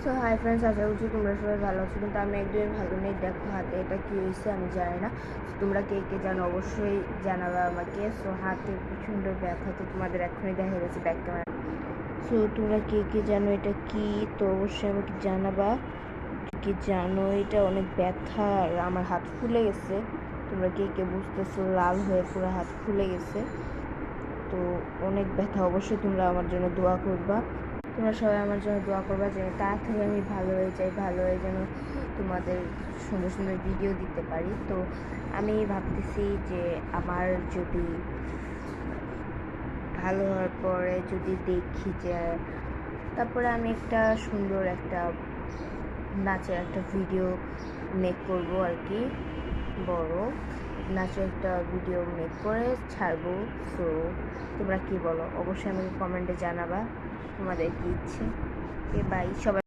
So hi friends, আশা করছি তোমরা সবাই ভালো আছো, কিন্তু আমি একদমই ভালো নেই। দেখো হাতে এটা কী হয়েছে আমি জানি না। তোমরা কে কে জানো অবশ্যই জানাবে আমাকে। সো হাতে প্রচণ্ড ব্যথা, তো তোমাদের এখনই দেখা গেছে ব্যাক ক্যামেরা। সো তোমরা কে কে জানো এটা কি, তো অবশ্যই আমাকে জানাবা। কি জানো এটা অনেক ব্যথা, আর আমার হাত ফুলে গেছে। তোমরা কে কে বুঝতেছো, লাল হয়ে পুরো হাত ফুলে গেছে। তো অনেক ব্যথা, অবশ্যই তোমরা আমার জন্য দোয়া করবা। তোমরা সবাই আমার জন্য দোয়া করবা যেন তাড়াতাড়ি আমি ভালো হয়ে যাই, ভালো হয়ে যেন তোমাদের সুন্দর সুন্দর ভিডিও দিতে পারি। তো আমি ভাবতেছি যে আমার যদি ভালো হওয়ার পরে যদি দেখি যে তারপরে আমি একটা সুন্দর একটা নাচের একটা ভিডিও মেক করব আর কি, বড় নাচের একটা ভিডিও মেক করে ছাড়বো। সো তোমরা কি বলো, অবশ্যই আমাকে কমেন্টে জানাবা তোমাদের কি ইচ্ছে। বাই সবাই।